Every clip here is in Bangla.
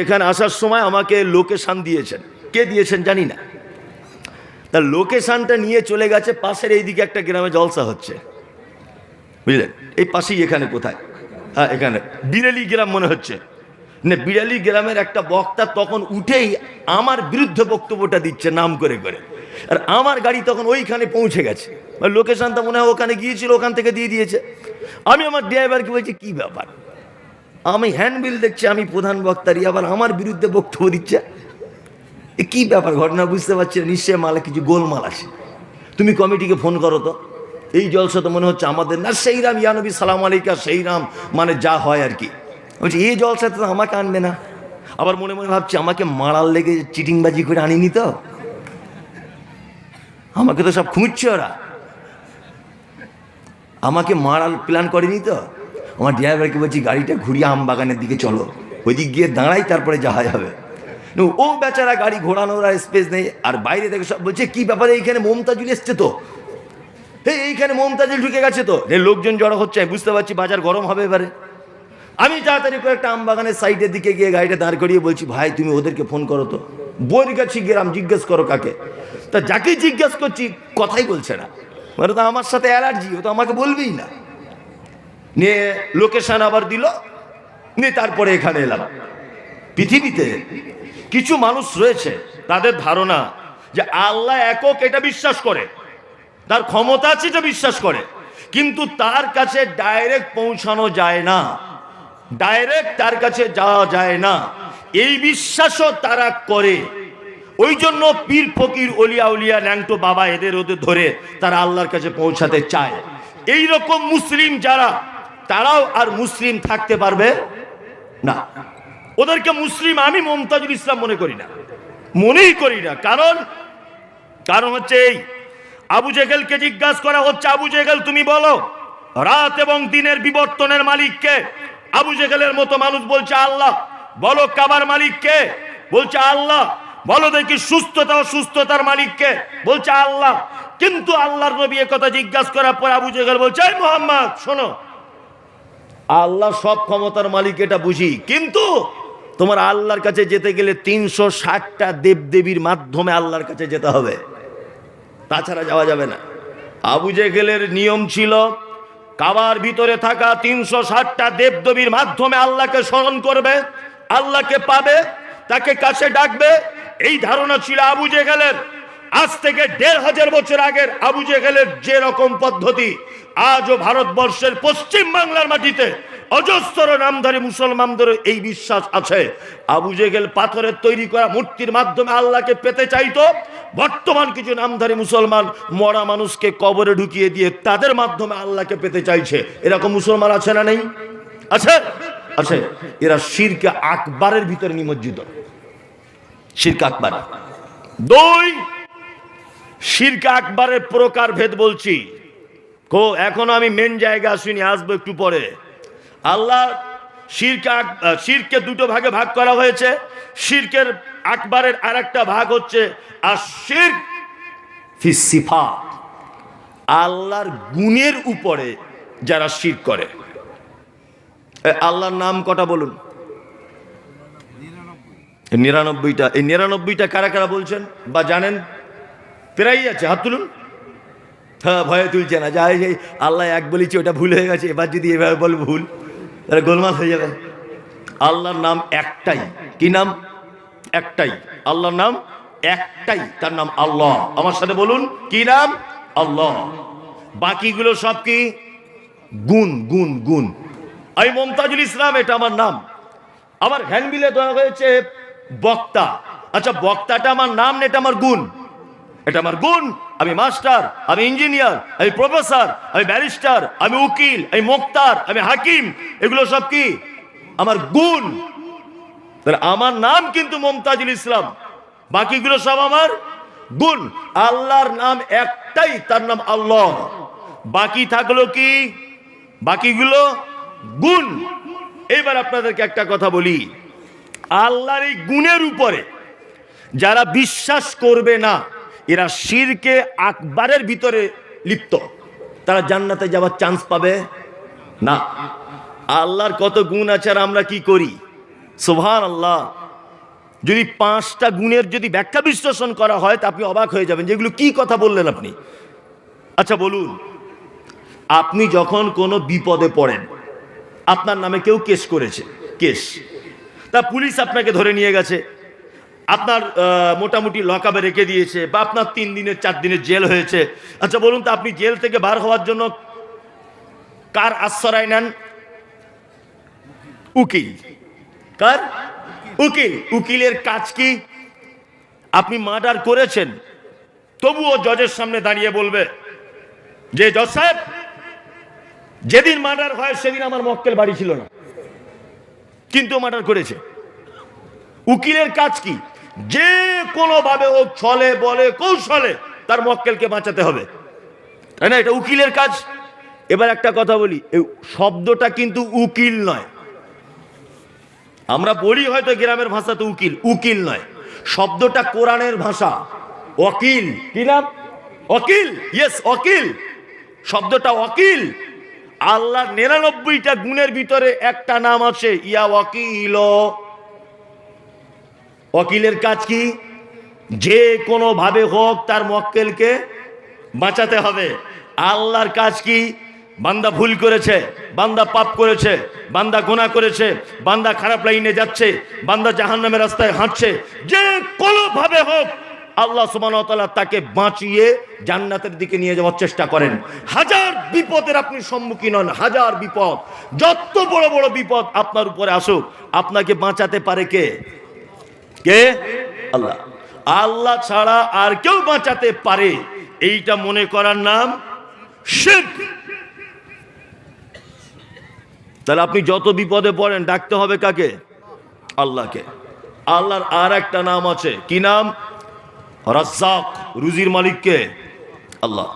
এখানে আসার সময় আমাকে লোকেশন দিয়েছেন, কে দিয়েছেন জানি না, তার লোকেশনটা নিয়ে চলে গেছে পাশের এইদিকে একটা গ্রামে জলসা হচ্ছে, বুঝলেন, এই পাশেই, এখানে কোথায়, হ্যাঁ এখানে বিড়ালি গ্রাম মনে হচ্ছে না, বিড়ালি গ্রামের একটা বক্তা তখন উঠেই আমার বিরুদ্ধে বক্তব্যটা দিচ্ছে নাম করে করে, আর আমার গাড়ি তখন ওইখানে পৌঁছে গেছে, লোকেশনটা মনে হয় ওখানে গিয়েছিল, ওখান থেকে দিয়ে দিয়েছে। আমি আমার ড্রাইভারকে বলছি কি ব্যাপার, আমি হ্যান্ডবিল দেখছি, আমি প্রধান বক্তারি, আবার আমার বিরুদ্ধে বক্তব্য দিচ্ছে, কি ব্যাপার ঘটনা বুঝতে পারছি না, নিশ্চয় মালে কিছু গোলমাল আছে, তুমি কমিটিকে ফোন করো তো, এই জলসা তো মনে হচ্ছে আমাদের না, সেই রাম ইয়ানবী সালাম আলাইকা, সেই রাম মানে যা হয় আর কি, বলছি এই জলসাতে তো আমাকে আনবে না। আবার মনে মনে ভাবছি আমাকে মারার লেগে চিটিংবাজি করে আনিনি তো, আমাকে তো সব খুঁজছে ওরা, আমাকে মারার প্ল্যান করেনি তো। আমার ড্রাইভারকে বলছি গাড়িটা ঘুরিয়ে আম বাগানের দিকে চলো, ওই দিক গিয়ে দাঁড়াই, তারপরে যাওয়া যাবে। ও বেচারা গাড়ি ঘোরানোর আর স্পেস নেই, আর বাইরে থেকে সব বলছে কি ব্যাপারে, এইখানে মমতাজুল এসছে তো, এইখানে মমতাজুল ঢুকে গেছে তো, লোকজন জড়ো হচ্ছে, বুঝতে পারছি বাজার গরম হবে এবারে। আমি তাড়াতাড়ি করে একটা আম বাগানের সাইডের দিকে গিয়ে গাড়িটা দাঁড় করিয়ে বলছি ভাই তুমি ওদেরকে ফোন করো তো, বই গেছি গ্রাম, জিজ্ঞেস করো কাকে, তা যাকে জিজ্ঞেস করছি কথাই বলছে না, মানে তো আমার সাথে অ্যালার্জি, ও তো আমাকে বলবেই না। নিয়ে লোকেশন আবার দিল, নিয়ে তারপরে এখানে এলাম। পৃথিবীতে কিছু মানুষ রয়েছে তাদের ধারণা যে আল্লাহ একক, এটা বিশ্বাস করে, তার ক্ষমতা আছে এটা বিশ্বাস করে, কিন্তু তার কাছে ডাইরেক্ট পৌঁছানো যায় না, ডাইরেক্ট তার কাছে যাওয়া যায় না, এই বিশ্বাসও তারা করে। ওই জন্য পীর ফকির ওলিয়া উলিয়া ন্যাংটো বাবা এদের ওদের ধরে তারা আল্লাহর কাছে পৌঁছাতে চায়। এই রকম মুসলিম যারা, তারাও আর মুসলিম থাকতে পারবে না। ওদেরকে মুসলিম আমি মমতাজুল ইসলাম মনে করি না, মনেই করি না। কারণ হচ্ছে এই, আবু জেহেলকে জিজ্ঞাসা করা হচ্ছে, আবু জেহেল তুমি বলো রাত এবং দিনের বিবর্তনের মালিক কে? আবু জেহেলের মতো মানুষ বলছে আল্লাহ। বলো কাবার মালিক কে? বলছে আল্লাহ। বলো দেখি সুস্থতা ও সুস্থতার মালিক কে? বলছে আল্লাহ। কিন্তু আল্লাহর নবী একথা জিজ্ঞাসা করার পর আবু জেহেল বলছে এই মুহাম্মদ শোনো, আল্লাহ সব ক্ষমতার মালিক এটা বুঝি, কিন্তু তোমার আল্লাহর কাছে যেতে গেলে 360টা দেবদেবীর মাধ্যমে আল্লাহর কাছে যেতে হবে, তাছাড়া যাওয়া যাবে না। আবু জেহেলের নিয়ম ছিল কাবার ভিতরে থাকা 360টা দেবদেবীর মাধ্যমে আল্লাহকে স্মরণ করবে, আল্লাহকে পাবে, তাকে কাছে ডাকবে, এই ধারণা ছিল আবু জেহেলের। আজ থেকে 1500 বছর আগের আবু জেহেলের যে রকম পদ্ধতি, আজও ভারতবর্ষের পশ্চিম বাংলার মাটিতে অজস্র নামধারী মুসলমানদের এই বিশ্বাস আছে। আবু জেহেল পাথরের তৈরি করা মূর্তির মাধ্যমে আল্লাহকে পেতে চাইতো, বর্তমান কিছু নামধারী মুসলমান মরা মানুষকে কবরে ঢুকিয়ে দিয়ে তাদের মাধ্যমে আল্লাহকে পেতে চাইছে। এরকম মুসলমান আছে না নেই? আছে, আছে। এরা শিরকে আকবারের ভিতরে নিমজ্জিত। শিরক আকবার। 2, শিরক আকবারের প্রকার ভেদ বলছি, এখনো আমি মেন জায়গা আসিনি, আসবো একটু পরে। আল্লাহ শিরকে 2টো ভাগে ভাগ করা হয়েছে। শিরকের আকবারের আরেকটা ভাগ হচ্ছে আশিরক ফিস সিফাত, আল্লাহর গুণের উপরে যারা শিরক করে। আল্লাহর নাম কটা বলুন? 99টা। এই 99টা কারা কারা বলছেন বা জানেন? প্রায়ই আছে, হাত তুলুন। হ্যাঁ, ভয়ে তুলছে না, যাই আল্লাহ এক বলেছি ওটা ভুল হয়ে গেছে, এবার যদি এভাবে বল ভুল, তাহলে গোলমাল হয়ে যাবে। আল্লাহর নাম একটাই। কি নাম? একটাই। আল্লাহর নাম একটাই, তার নাম আল্লাহ। আমার সাথে বলুন, কি নাম? আল্লাহ। বাকিগুলো সব কি? গুণ, গুণ, গুণ। আমি মমতাজুল ইসলাম, এটা আমার নাম। আমার হ্যান্ডবিলে দেওয়া হয়েছে বক্তা। আচ্ছা, বক্তাটা আমার নাম না, এটা আমার গুণ। এটা আমার গুণ। আমি মাস্টার, আমি ইঞ্জিনিয়ার, আমি প্রফেসর, আমি ব্যারিস্টার, আমি উকিল, আমি মোক্তার, আমি হাকিম, এগুলো সব কি? আমার গুণ। তাহলে আমার নাম কিন্তু মমতাজুল ইসলাম, বাকিগুলো সব আমার গুণ। আল্লাহর নাম একটাই, তার নাম আল্লাহ। বাকি থাকলো কি? বাকিগুলো গুণ। এবার আপনাদেরকে একটা কথা বলি, আল্লাহর এই গুণের উপরে যারা বিশ্বাস করবে না, এরা শিরকে আকবারের ভিতরে লিপ্ত, তারা জান্নাতে যাওয়ার চান্স পাবে না। আল্লাহর কত গুণ আছে আর আমরা কি করি? সুবহানাল্লাহ। যদি 5টা গুণের যদি ব্যাখ্যা বিশ্লেষণ করা হয় তা আপনি অবাক হয়ে যাবেন, যেগুলো কি কথা বললেন আপনি। আচ্ছা বলুন, আপনি যখন কোনো বিপদে পড়েন, আপনার নামে কেউ কেস করেছে, কেস, তা পুলিশ আপনাকে ধরে নিয়ে গেছে, আপনার মোটামুটি লকআপে রেখে দিয়েছে, বা আপনার 3 দিনের 4 দিনের জেল হয়েছে। আচ্ছা বলুন তো, আপনি জেল থেকে বার হওয়ার জন্য কার আশ্রয় নেন? উকিল। কার? উকিল। উকিলের কাজ কি? আপনি মার্ডার করেছেন, তবুও জজের সামনে দাঁড়িয়ে বলবে যে জজ সাহেব, যেদিন মার্ডার হয় সেদিন আমার মক্কেল বাড়ি ছিল না, কিন্তু মার্ডার করেছে। উকিলের কাজ কি? যে কোনো ভাবে হোক, ছলে বলে কৌশলে তার মক্কেলকে বাঁচাতে হবে, তাই না? এটা উকিলের কাজ। এবার একটা কথা বলি, এই শব্দটা কিন্তু উকিল নয়। আমরা বলি হয়তো গ্রামের ভাষাতে উকিল, উকিল নয়। শব্দটা কোরআনের ভাষা, ওয়াকিল। কি নাম? ওয়াকিল। ইয়েস, ওয়াকিল। শব্দটা ওয়াকিল। আল্লাহ 99টা গুণের ভিতরে একটা নাম আছে, ইয়া ওয়াকিল। ওয়াকিলের কাজ কি? যে কোনো ভাবে হোক তার মক্কেলকে বাঁচাতে হবে। আল্লাহর কাজ কি? বান্দা ভুল করেছে, বান্দা পাপ করেছে, বান্দা গুনাহ করেছে, বান্দা খারাপ লাইনে যাচ্ছে, বান্দা জাহান্নামের রাস্তায় হাঁটছে, যে কোনো ভাবে হোক আল্লাহ সুবহানাহু ওয়া তাআলা তাকে বাঁচিয়ে জান্নাতের দিকে নিয়ে যাওয়ার চেষ্টা করেন। হাজার বিপদের আপনি সম্মুখীন হন, হাজার বিপদ, যত বড় বড় বিপদ আপনার উপরে আসুক, আপনাকে বাঁচাতে পারে কে? কে? আল্লাহ। আল্লাহ ছাড়া আর কেউ বাঁচাতে পারে এইটা মনে করার নাম শিরক। তাহলে আপনি যত বিপদে পড়েন ডাকতে হবে কাকে? আল্লাহকে। আল্লাহর আর একটা নাম আছে, কি নাম? রাজ্জাক। রুজির মালিককে? আল্লাহ।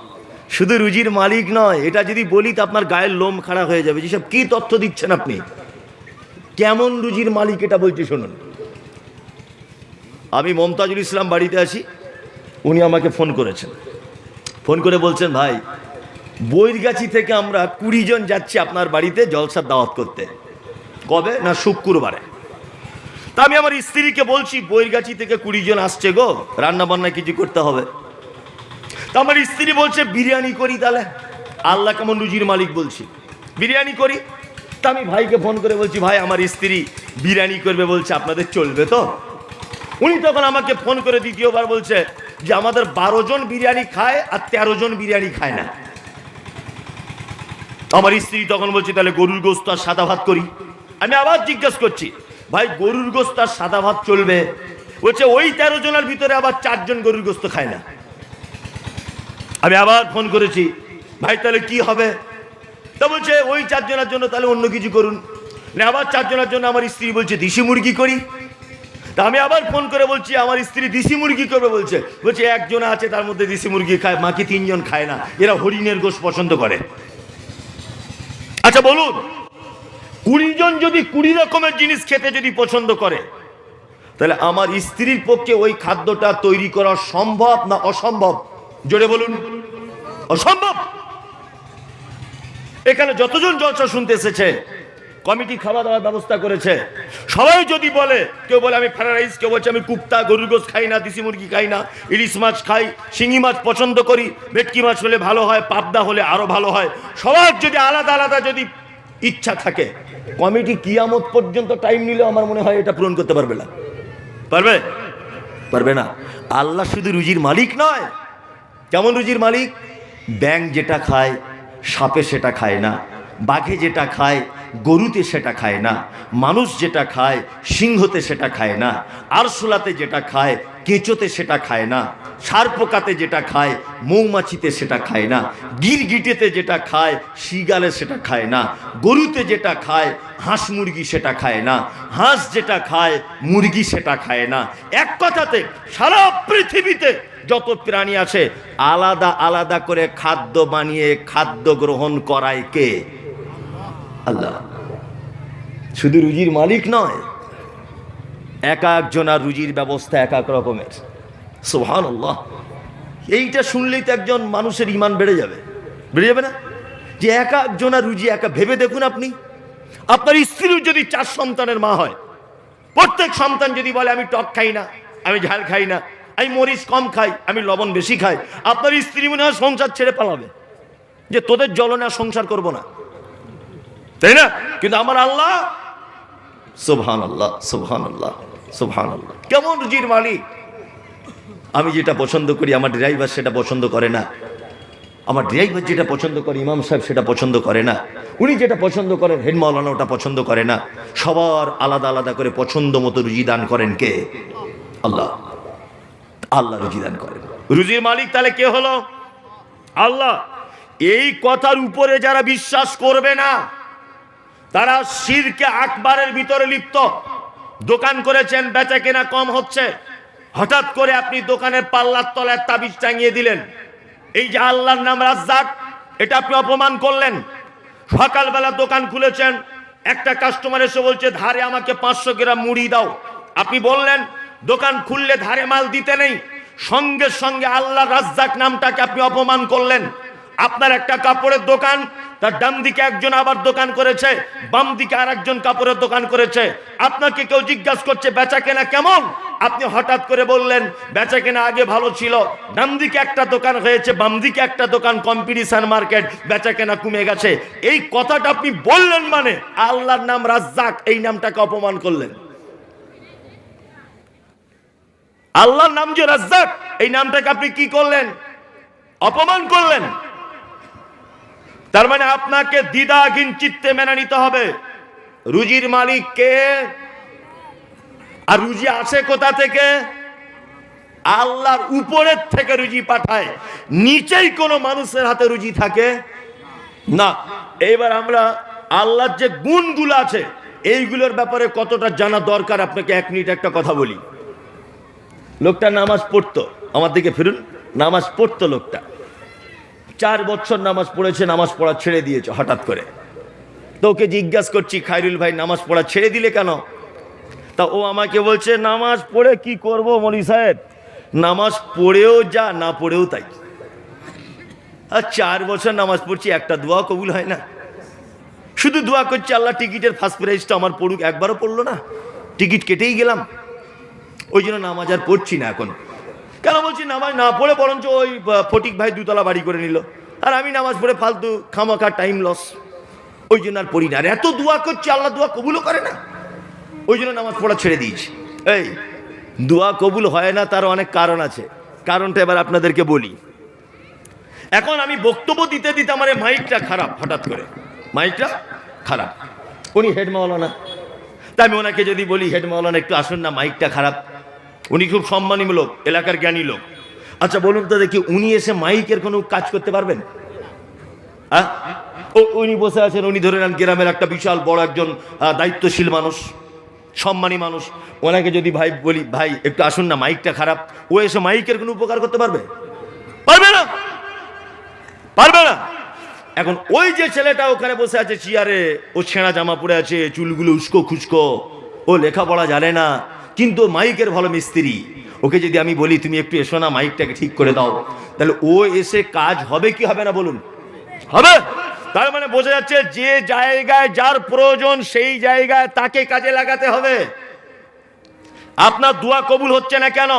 শুধু রুজির মালিক নয়, এটা যদি বলি তো আপনার গায়ের লোম খাড়া হয়ে যাবে। যেসব কি তথ্য দিচ্ছেন আপনি, কেমন রুজির মালিক এটা বলছি শুনুন। আমি মমতাজুল ইসলাম বাড়িতে আছি, উনি আমাকে ফোন করেছেন, ফোন করে বলছেন, ভাই বৈরগাছি থেকে আমরা 20 জন যাচ্ছি আপনার বাড়িতে জলসার দাওয়াত করতে। কবে? না শুক্রবারে। তা আমি আমার স্ত্রীকে বলছি, বৈরগাছি থেকে 20 জন আসছে গো, রান্না বান্না কিছু করতে হবে। তা আমার স্ত্রী বলছে বিরিয়ানি করি। তাহলে আল্লাহ কেমন রুজির মালিক বলছি, বিরিয়ানি করি। তা আমি ভাইকে ফোন করে বলছি, ভাই আমার স্ত্রী বিরিয়ানি করবে বলছে, আপনাদের চলবে তো? উনি তখন আমাকে ফোন করে দ্বিতীয়বার বলছে যে আমাদের 12 জন বিরিয়ানি খায় আর 13 জন বিরিয়ানি খায় না। আমার স্ত্রী তখন বলছে তাহলে গরুর গোশত আর সাদা ভাত করি। আমি আবার জিজ্ঞেস করছি, ভাই গরুর গোশত আর সাদা ভাত চলবে? বলছে ওই 13 জনের ভিতরে আবার 4 জন গরুর গোশত খায় না। আমি আবার ফোন করেছি, ভাই তাহলে কি হবে? তা বলছে ওই 4 জনের জন্য তাহলে অন্য কিছু করুন। না আবার 4 জনের জন্য আমার স্ত্রী বলছে দেশি মুরগি করি। তা আমি আবার ফোন করে বলছি আমার স্ত্রী দেশি মুরগি করবে বলছে। বলছে একজন আছে তার মধ্যে দেশি মুরগি খায়, বাকি 3 জন খায় না, এরা হরিণের গোশত পছন্দ করে। আচ্ছা বলুন, 20 জন যদি 20 রকমের জিনিস খেতে যদি পছন্দ করে, তাহলে আমার স্ত্রীর পক্ষে ওই খাদ্যটা তৈরি করা সম্ভব না অসম্ভব? জোরে বলুন। অসম্ভব। এখানে যতজন জলসা শুনতে এসেছে, কমিটি খাওয়া দাওয়ার ব্যবস্থা করেছে, সবাই যদি বলে, কেউ বলে আমি ফ্রাইড রাইস, কেউ বলছে আমি কুপ্তা, গরুর গোশত খাই না, দেশি মুরগি খাই না, ইলিশ মাছ খাই, শিঙি মাছ পছন্দ করি, ভেটকি মাছ হলে ভালো হয়, পাবদা হলে আরো ভালো হয়, সবার যদি আলাদা আলাদা যদি ইচ্ছা থাকে, কমিটি কিয়ামত পর্যন্ত টাইম নিলেও আমার মনে হয় এটা পূরণ করতে পারবে না। পারবে? পারবে না। আল্লাহ শুধু রুজির মালিক নয়। কেমন রুজির মালিক? ব্যাঙ যেটা খায় সাপে সেটা খায় না, বাঘে যেটা খায় গরুতে সেটা খায় না, মানুষ যেটা খায় সিংহতে সেটা খায় না, আরশোলাতে যেটা খায় কেঁচোতে সেটা খায় না, সারপোকাতে যেটা খায় মৌমাছিতে সেটা খায় না, গিরগিটেতে যেটা খায় শিগালে সেটা খায় না, গরুতে যেটা খায় হাঁস মুরগি সেটা খায় না, হাঁস যেটা খায় মুরগি সেটা খায় না। এক কথাতে সারা পৃথিবীতে যত প্রাণী আছে আলাদা আলাদা করে খাদ্য বানিয়ে খাদ্য গ্রহণ করায় কে? আল্লাহ। শুধু রুজির মালিক নয়, এক একজনের রুজির ব্যবস্থা এক এক রকমের। সুবহানাল্লাহ। এইটা শুনলেই তো একজন মানুষের ঈমান বেড়ে যাবে, বেড়ে যাবে না? যে এক একজনের রুজি একা। ভেবে দেখুন, আপনি আপনার স্ত্রীর যদি 4 সন্তানের মা হয়, প্রত্যেক সন্তান যদি বলে আমি টক খাই না, আমি ঝাল খাই না, আমি মরিচ কম খাই, আমি লবণ বেশি খাই, আপনার স্ত্রী মনে হয় সংসার ছেড়ে পালাবে, যে তোদের জ্বলনে আর সংসার করব না, তাই না? কিন্তু আমার আল্লাহ, সুবহানাল্লাহ সুবহানাল্লাহ সুবহানাল্লাহ, কেমন রুজির মালিক। আমি যেটা পছন্দ করি আমার ড্রাইভার সেটা পছন্দ করে না, আমার ড্রাইভার যেটা পছন্দ করে ইমাম সাহেব সেটা পছন্দ করে না, উনি যেটা পছন্দ করেন হেড মাওলানা ওটা পছন্দ করে না। সবার আলাদা আলাদা করে পছন্দ মতো রুজি দান করেন কে? আল্লাহ। আল্লাহ রুজি দান করেন। রুজির মালিক তাহলে কে হলো? আল্লাহ। এই কথার উপরে যারা বিশ্বাস করবে না তারা শিরকে আকবারের ভিতরে লিপ্ত। দোকান করেছেন, বেচা কেনা কম হচ্ছে, হঠাৎ করে আপনি দোকানের পাল্লার তলায় তাবিজ টাঙিয়ে দিলেন, এই যে আল্লাহর নাম রাজ্জাক, এটা আপনি অপমান করলেন। সকালবেলা দোকান খুলেছেন, একটা কাস্টমার এসে বলছে ধারে আমাকে 500 গ্রাম মুড়ি দাও, আপনি বললেন দোকান খুললে ধারে মাল দিতে নেই, সঙ্গে সঙ্গে আল্লাহ রাজ্জাক নামটাকে আপনি অপমান করলেন। আপনার একটা কাপড়ের দোকান, তার ডান দিকে একজন আবার দোকান করেছে, বাম দিকে আর একজন কাপড়ের দোকান করেছে, আপনাকে কেউ জিজ্ঞাসা করছে বেচা কেনা কেমন, আপনি হঠাৎ করে বললেন বেচা কেনা আগে ভালো ছিল, ডান দিকে একটা দোকান হয়েছে, বাম দিকে একটা দোকান, কম্পিটিশন মার্কেট, বেচা কেনা কমে গেছে। এই কথাটা আপনি বললেন মানে আল্লাহর নাম রাজ্জাক এই নামটাকে অপমান করলেন। আল্লাহর নাম যে রাজ্জাক এই নামটাকে আপনি কি করলেন? অপমান করলেন। তার মানে আপনাকে দ্বিধাহীন চিত্তে মেনে নিতে হবে রুজির মালিক কে, আর রুজি আসে কোথা থেকে? আল্লাহর উপরের থেকে রুজি পাঠায়, নিচেই কোনো মানুষের হাতে রুজি থাকে না। এবার আমরা আল্লাহর যে গুণগুলো আছে এইগুলোর ব্যাপারে কতটা জানা দরকার আপনাকে 1 মিনিট একটা কথা বলি। লোকটা নামাজ পড়তো, আমার দিকে ফিরুন, নামাজ পড়তো লোকটা, 4 বছর নামাজ পড়েছে, নামাজ পড়া ছেড়ে দিয়েছে হঠাৎ করে। তো ওকে জিজ্ঞাসা করছি খায়রুল ভাই নামাজ পড়া ছেড়ে দিলে কেন? তা ও আমাকে বলছে নামাজ পড়ে কি করব মনি সাহেব, নামাজ পড়েও যা না পড়েও তাই। আর 4 বছর নামাজ পড়ছি, একটা দোয়া কবুল হয় না, শুধু দোয়া করছি আল্লাহ টিকিটের ফার্স্ট প্রাইজটা আমার পড়ুক, একবারও পড়লো না, টিকিট কেটেই গেলাম। ওই জন্য নামাজ আর পড়ছি না এখন। কেন বলছি নামাজ না পড়ে বরঞ্চ ওই ফটিক ভাই 2 তলা বাড়ি করে নিল, আর আমি নামাজ পড়ে ফালতু খামাখা টাইম লস, ওই জন্য আর পড়ি না। আর এত দোয়া করছি আল্লাহ দোয়া কবুলও করে না, ওই জন্য নামাজ পড়া ছেড়ে দিয়েছি। এই দোয়া কবুল হয় না তার অনেক কারণ আছে, কারণটা এবার আপনাদেরকে বলি। এখন আমি বক্তব্য দিতে দিতে আমার মাইকটা খারাপ, হঠাৎ করে মাইকটা খারাপ, উনি হেড মাওলানা, তাই আমি ওনাকে যদি বলি হেড মাওলানা একটু আসুন না মাইকটা খারাপ, উনি খুব সম্মানী লোক, এলাকার জ্ঞানী লোক, আচ্ছা বলুন তো দেখি উনি এসে মাইকের কোনো কাজ করতে পারবেন? হ্যাঁ, উনি বসে আছেন, উনি ধরে নেন গ্রামের একটা বিশাল বড় একজন দায়িত্বশীল মানুষ, সম্মানী মানুষ, ওনাকে যদি ভাই বলি ভাই একটু আসুন না মাইকটা খারাপ, ও এসে মাইকের কোনো উপকার করতে পারবে? পারবে না, পারবে না। এখন ওই যে ছেলেটা ওখানে বসে আছে চেয়ারে, ও ছেঁড়া জামা পরে আছে, চুলগুলো উস্কো খুস্কো, ও লেখাপড়া জানে না, কিন্তু মাইকের ভালো মিস্ত্রি, ওকে যদি আমি বলি তুমি একটু এসো না মাইকটাকে ঠিক করে দাও, তাহলে ও এসে কাজ হবে কি হবে না বলুন? হবে। তার মানে বোঝা যাচ্ছে যে জায়গায় যার প্রয়োজন সেই জায়গায় তাকে কাজে লাগাতে হবে। আপনার দোয়া কবুল হচ্ছে না কেন?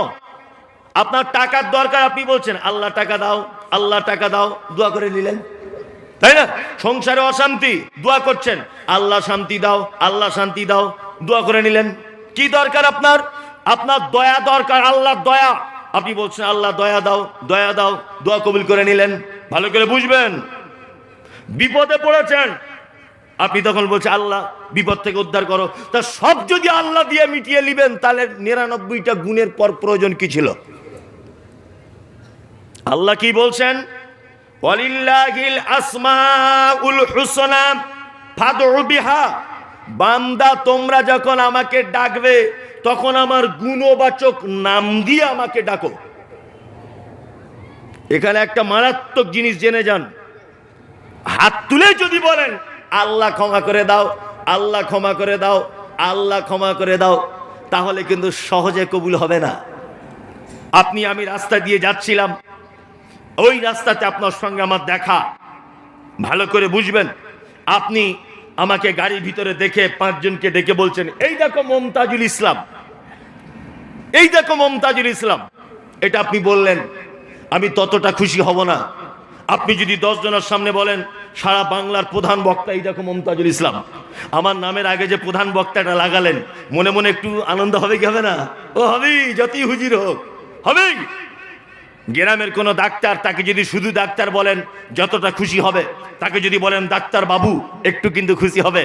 আপনার টাকার দরকার, আপনি বলছেন আল্লাহ টাকা দাও, আল্লাহ টাকা দাও, দোয়া করে নিলেন, তাই না? সংসারে অশান্তি, দোয়া করছেন আল্লাহ শান্তি দাও, আল্লাহ শান্তি দাও, দোয়া করে নিলেন। কি দরকার আপনার? আপনার দয়া দরকার, আল্লাহর দয়া, আপনি বলছেন আল্লাহ দয়া দাও, দয়া দাও, দোয়া কবুল করে নিলেন। ভালো করে বুঝবেন, বিপদে পড়েছেন, আপনি তখন বলছেন আল্লাহ বিপদ থেকে উদ্ধার করো, তা সব যদি আল্লাহ দিয়ে মিটিয়ে নিবেন তাহলে 99টা গুণের পর প্রয়োজন কি ছিল? আল্লাহ কি বলছেন? ওয়ালিল্লাহিল আসমাউল হুসনা ফাদউ বিহা, বান্দা তোমরা যখন আমাকে ডাকবে তখন আমার গুণবাচক নাম দিয়ে আমাকে ডাকো। এখানে একটা মারাত্মক জিনিস জেনে যান, হাত তুলে যদি বলেন আল্লাহ ক্ষমা করে দাও, আল্লাহ ক্ষমা করে দাও, আল্লাহ ক্ষমা করে দাও, তাহলে কিন্তু সহজে কবুল হবে না। আমি রাস্তা দিয়ে যাচ্ছিলাম, ওই রাস্তাতে আপনার সঙ্গে আমার দেখা, ভালো করে বুঝবেন, আপনি আমাকে গাড়ির ভিতরে দেখে 5 জনকে ডেকে বলছেন, এই দেখো মমতাজুল ইসলাম, এই দেখো মমতাজুল ইসলাম। এটা আপনি বললেন, আমি ততটা খুশি হব না। আপনি যদি 10 জনের সামনে বলেন সারা বাংলার প্রধান বক্তা এই দেখো মমতাজুল ইসলাম, আমার নামের আগে যে প্রধান বক্তাটা লাগালেন, মনে মনে একটু আনন্দ হবে কি হবে না? ও হবেই, যতই হুজুর হোক হবেই। গ্রামের কোনো ডাক্তার, তাকে যদি শুধু ডাক্তার বলেন যতটা খুশি হবে, তাকে যদি বলেন ডাক্তার বাবু একটু কিন্তু খুশি হবে।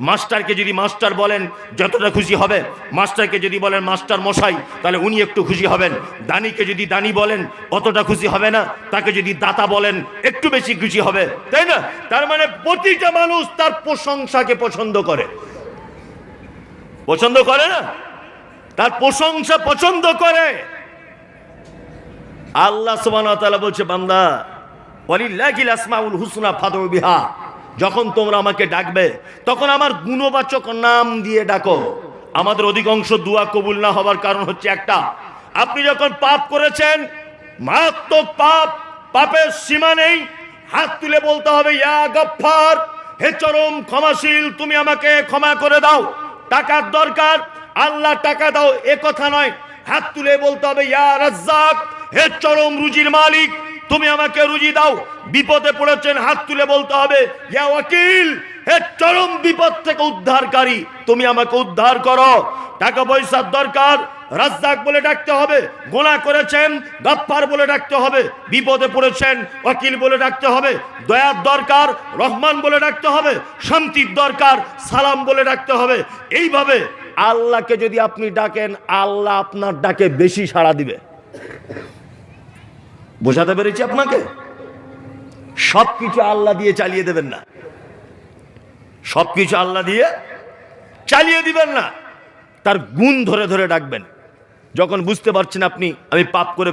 মাস্টারকে যদি মাস্টার বলেন যতটা খুশি হবে, মাস্টারকে যদি বলেন মাস্টার মশাই তাহলে উনি একটু খুশি হবেন। দানিকে যদি দানি বলেন অতটা খুশি হবে না, তাকে যদি দাতা বলেন একটু বেশি খুশি হবে, তাই না? তার মানে প্রতিটা মানুষ তার প্রশংসাকে পছন্দ করে, পছন্দ করে না? তার প্রশংসা পছন্দ করে। আল্লাহ সুবহানাহু ওয়া তাআলা বলছে, বান্দা ওয়ালিল্লাহিল আসমাউল হুসনা ফাদউ বিহা, যখন তোমরা আমাকে ডাকবে তখন আমার গুণবাচক নাম দিয়ে ডাকো। আমাদের অধিকাংশ দোয়া কবুল না হবার কারণ হচ্ছে একটা, আপনি যখন পাপ করেছেন, মারাত্মক পাপ, পাপের সীমা নেই, হাত তুলে বলতে হবে ইয়া গফফার, হে চরম ক্ষমাশীল, তুমি আমাকে ক্ষমা করে দাও। টাকার দরকার, আল্লাহ টাকা দাও, এ কথা নয়, হাত তুলে বলতে হবে ইয়া রাজ্জাক, হে চরম রুজির মালিক, তুমি আমাকে রুজি দাও। বিপদে পড়েছেন, হাত তুলে বলতে হবে ইয়া ওয়াকিল, হে চরম বিপদ থেকে উদ্ধারকারী, তুমি আমাকে উদ্ধার করো। টাকা পয়সার দরকার, রাজ্জাক বলে ডাকতে হবে। গুনাহ করেছেন, গফফার বলে ডাকতে হবে। বিপদে পড়েছেন, ওয়াকিল বলে ডাকতে হবে। দয়ার দরকার, রহমান বলে ডাকতে হবে। শান্তির দরকার, সালাম বলে ডাকতে হবে। এইভাবে আল্লাহকে যদি আপনি ডাকেন, আল্লাহ আপনার ডাকে বেশি সাড়া দিবে। বোঝাতে পেরেছি আপনাকে? সবকিছু আল্লাহ দিয়ে চালিয়ে দেবেন না, সবকিছু আল্লাহ দিয়ে চালিয়ে দিবেন না, তার গুণ ধরে ধরে ডাকবেন। যখন বুঝতে পারছেন আপনি আমি পাপ করে